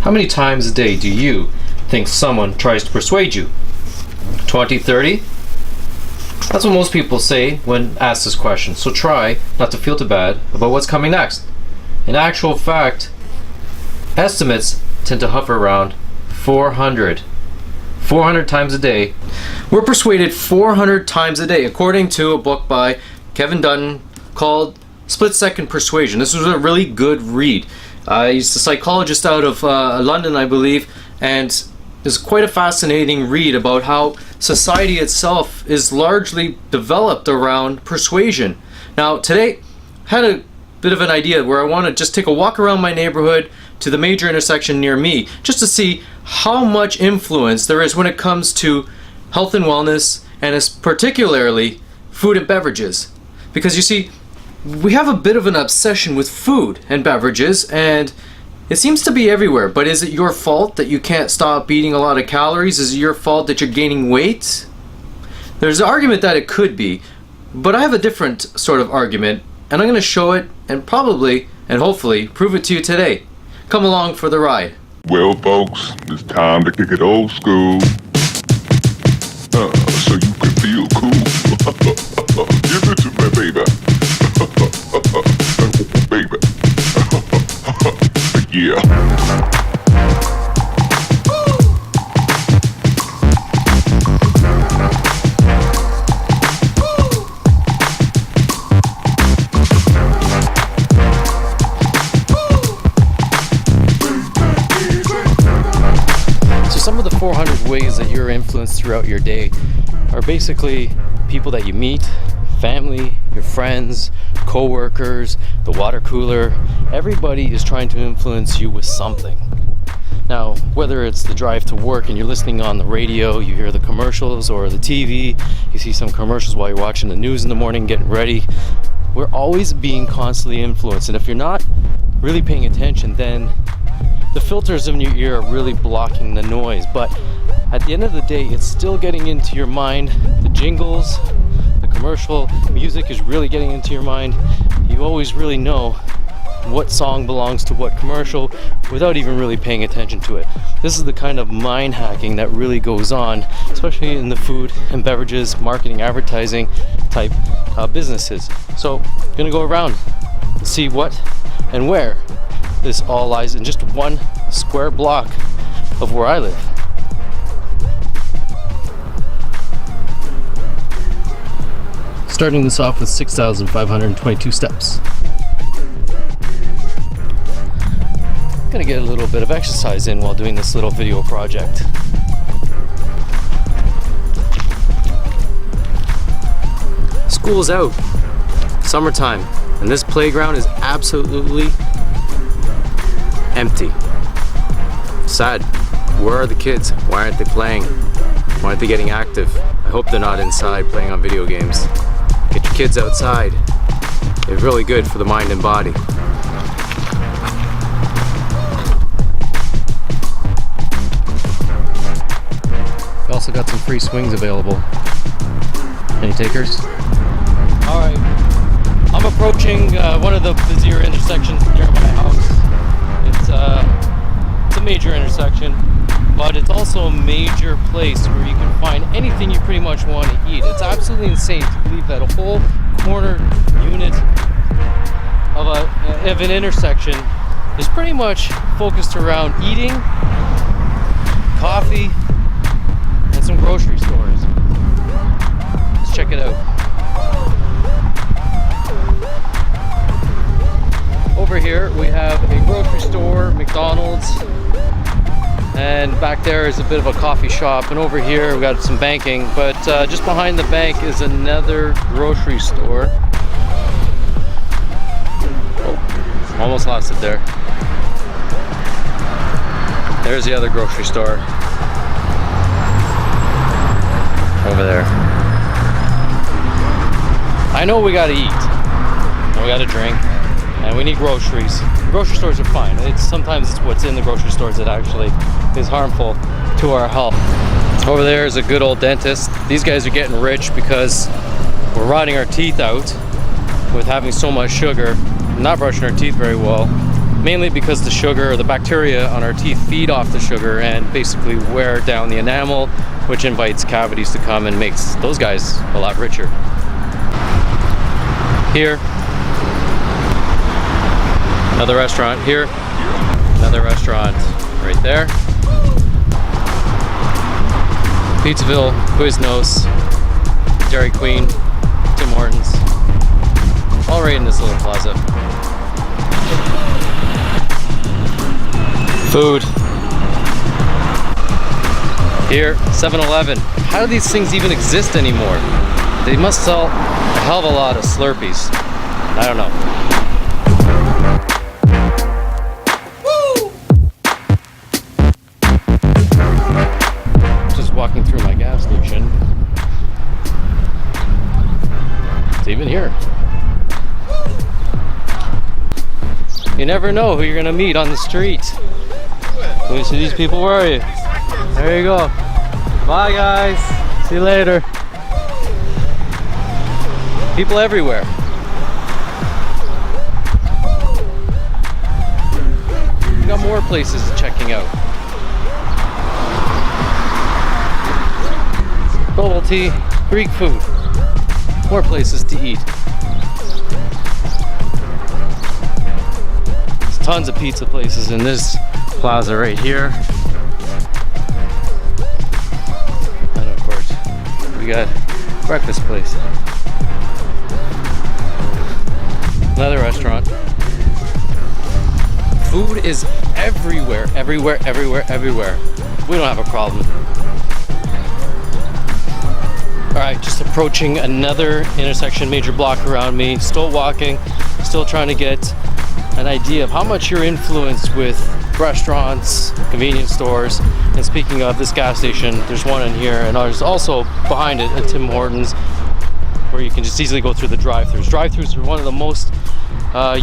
How many times a day do you think someone tries to persuade you? 20, 30? That's what most people say when asked this question, so try not to feel too bad about what's coming next. In actual fact, estimates tend to hover around 400 times a day. We're persuaded 400 times a day, according to a book by Kevin Dutton called Split Second Persuasion. This was a really good read. He's a psychologist out of London, I believe, and it's quite a fascinating read about how society itself is largely developed around persuasion. Now, today, I had a bit of an idea where I want to just take a walk around my neighborhood to the major intersection near me, just to see how much influence there is when it comes to health and wellness, and particularly food and beverages. Because you see, we have a bit of an obsession with food and beverages, and it seems to be everywhere. But is it your fault that you can't stop eating a lot of calories? Is it your fault that you're gaining weight? There's an argument that it could be, but I have a different sort of argument, and I'm going to show it and probably and hopefully prove it to you today. Come along for the ride. Well, folks, it's time to kick it old school, so you can feel cool. Give it to me, baby. Baby. Yeah. Some of the 400 ways that you're influenced throughout your day are basically people that you meet, family, your friends, co-workers, the water cooler. Everybody is trying to influence you with something. Now, whether it's the drive to work and you're listening on the radio, you hear the commercials, or the TV, you see some commercials while you're watching the news in the morning, getting ready. We're always being constantly influenced, and if you're not really paying attention, then the filters in your ear are really blocking the noise. But at the end of the day, it's still getting into your mind. The jingles, the commercial music is really getting into your mind. You always really know what song belongs to what commercial without even really paying attention to it. This is the kind of mind hacking that really goes on, especially in the food and beverages, marketing, advertising type businesses. So I'm gonna go around and see what and where this all lies in just one square block of where I live. Starting this off with 6,522 steps. Gonna get a little bit of exercise in while doing this little video project. School's out, summertime, and this playground is absolutely empty. Sad. Where are the kids? Why aren't they playing? Why aren't they getting active? I hope they're not inside playing on video games. Get your kids outside. They're really good for the mind and body. We also got some free swings available. Any takers? Alright. I'm approaching one of the busier intersections near my house. It's a major intersection, but it's also a major place where you can find anything you pretty much want to eat. It's absolutely insane to believe that a whole corner unit of an intersection is pretty much focused around eating, coffee, and some grocery stores. Let's check it out. Over here we have a grocery store, McDonald's, and back there is a bit of a coffee shop, and over here we got some banking, but just behind the bank is another grocery store. Oh, almost lost it there. There's the other grocery store over there. I know we gotta eat, and we gotta drink, and we need groceries. Grocery stores are fine. Sometimes it's what's in the grocery stores that actually is harmful to our health. Over there is a good old dentist. These guys are getting rich because we're rotting our teeth out with having so much sugar, not brushing our teeth very well. mainly because the sugar or the bacteria on our teeth feed off the sugar and basically wear down the enamel, which invites cavities to come and makes those guys a lot richer. Here, another restaurant. Here, another restaurant right there. Pizzaville, Quiznos, Dairy Queen, Tim Hortons, all right in this little plaza. Food. Here, 7-Eleven. How do these things even exist anymore? They must sell a hell of a lot of Slurpees. I don't know. Just walking through my gas station. It's even here. You never know who you're gonna meet on the street. Let me see these people. Where are you? There you go. Bye guys. See you later. People everywhere. We got more places checking out. Bubble tea, Greek food. More places to eat. There's tons of pizza places in this plaza right here. And of course, we got breakfast place. Another restaurant. Food is everywhere, everywhere, everywhere, everywhere. We don't have a problem. Alright, just approaching another intersection, major block around me. Still walking, still trying to get an idea of how much you're influenced with restaurants, convenience stores. And speaking of this gas station, there's one in here, and there's also behind it a Tim Hortons where you can just easily go through the drive-thrus. Drive-thrus are one of the most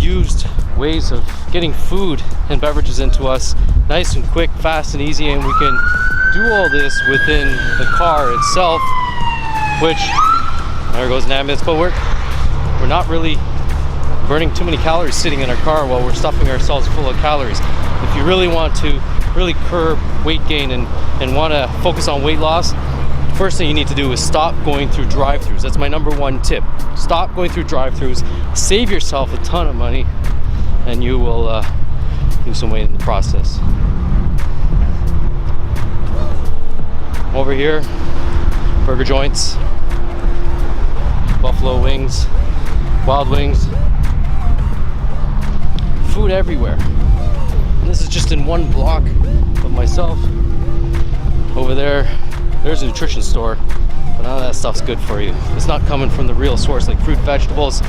used ways of getting food and beverages into us, nice and quick, fast and easy, and we can do all this within the car itself, which, there goes an ambulance, but we're not really burning too many calories sitting in our car while we're stuffing ourselves full of calories. If you really want to really curb weight gain and want to focus on weight loss, first thing you need to do is stop going through drive-thrus. That's my number one tip. Stop going through drive-thrus, save yourself a ton of money, and you will lose some weight in the process. Over here, burger joints, buffalo wings, wild wings, food everywhere. And this is just in one block of myself. Over there, there's a nutrition store, but none of that stuff's good for you. It's not coming from the real source, like fruit, vegetables,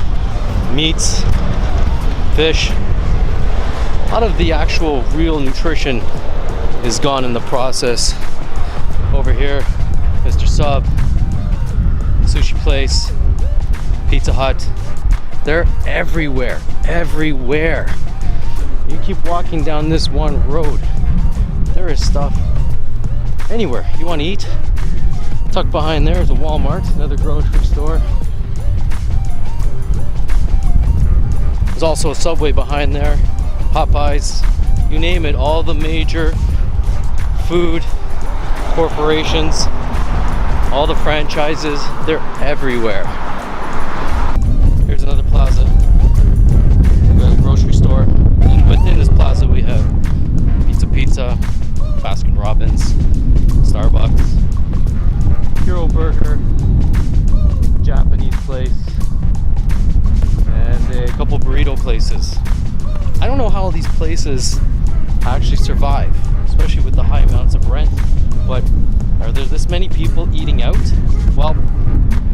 meats, fish. A lot of the actual real nutrition is gone in the process. Over here, Mr. Sub, sushi place, Pizza Hut. They're everywhere, everywhere. You keep walking down this one road, there is stuff anywhere you want to eat. Tucked behind there is a Walmart, another grocery store. There's also a Subway behind there, Popeyes, you name it, all the major food corporations, all the franchises, they're everywhere. Here's another plaza. We have a grocery store. And within this plaza we have Pizza, Baskin Robbins, Starbucks, Hero Burger, Japanese place, and a couple burrito places. I don't know how these places actually survive, especially with the high amounts of rent, but are there this many people eating out? Well,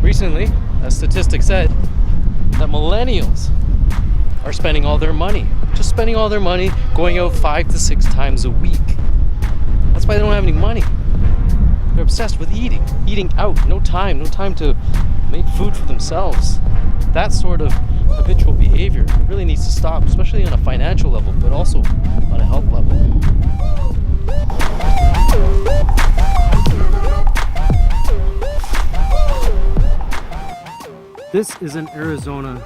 recently, a statistic said that millennials are spending all their money, just spending all their money going out 5 to 6 times a week. That's why they don't have any money. They're obsessed with eating out, no time to make food for themselves. That sort of habitual behavior really needs to stop, especially on a financial level, but also on a health level. This is an Arizona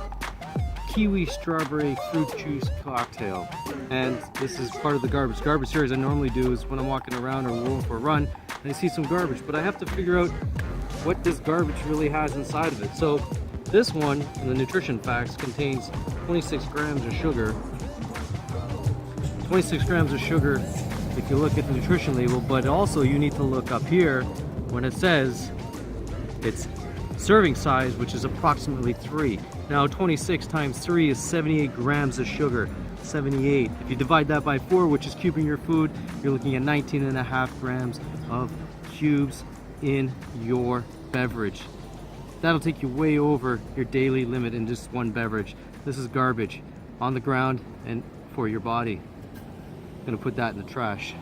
kiwi strawberry fruit juice cocktail, and this is part of the garbage. Garbage series I normally do is when I'm walking around or going for a run and I see some garbage, but I have to figure out what this garbage really has inside of it. So this one, in the nutrition facts, contains 26 grams of sugar. 26 grams of sugar if you look at the nutrition label, but also you need to look up here when it says it's serving size, which is approximately 3. Now 26 times 3 is 78 grams of sugar. 78. If you divide that by 4, which is cubing your food, you're looking at 19.5 grams of cubes in your beverage. That'll take you way over your daily limit in just one beverage. This is garbage on the ground and for your body. I'm gonna put that in the trash.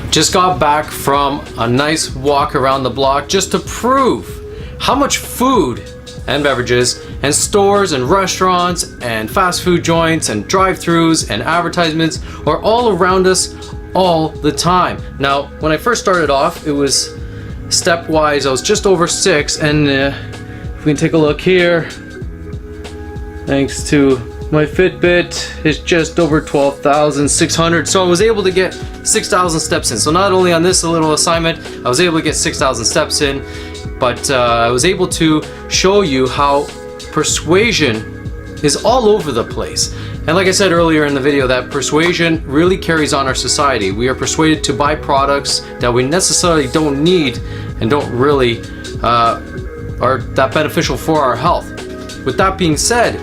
Just got back from a nice walk around the block just to prove how much food and beverages and stores and restaurants and fast food joints and drive-thrus and advertisements are all around us all the time. Now, when I first started off, it was stepwise. I was just over 6, and if we can take a look here, thanks to my Fitbit, it's just over 12,600. So I was able to get 6,000 steps in. So not only on this little assignment, I was able to get 6,000 steps in, but I was able to show you how persuasion is all over the place. And like I said earlier in the video, that persuasion really carries on our society. We are persuaded to buy products that we necessarily don't need and don't really are that beneficial for our health. With that being said,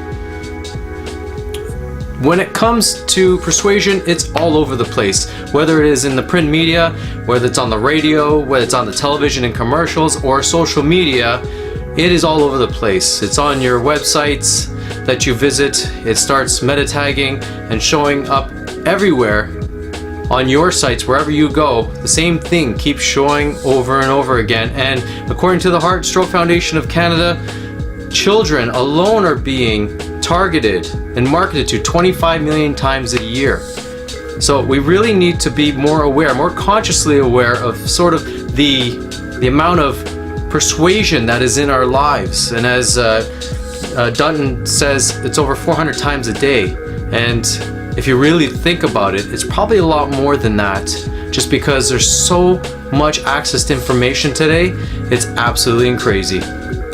when it comes to persuasion, it's all over the place. Whether it is in the print media, whether it's on the radio, whether it's on the television and commercials, or social media, it is all over the place. It's on your websites that you visit. It starts meta tagging and showing up everywhere on your sites, wherever you go. The same thing keeps showing over and over again. And according to the Heart Stroke Foundation of Canada, children alone are being targeted and marketed to 25 million times a year. So we really need to be more aware, more consciously aware of sort of the amount of persuasion that is in our lives. And as Dutton says, it's over 400 times a day. And if you really think about it, it's probably a lot more than that, just because there's so much access to information today. It's absolutely crazy.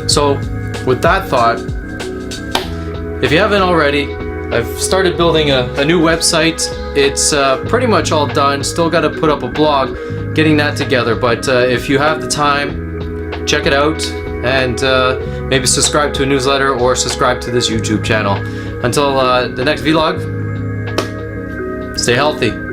So with that thought, if you haven't already, I've started building a new website. It's pretty much all done. Still got to put up a blog, getting that together. But if you have the time, check it out, and maybe subscribe to a newsletter or subscribe to this YouTube channel. Until the next vlog, stay healthy.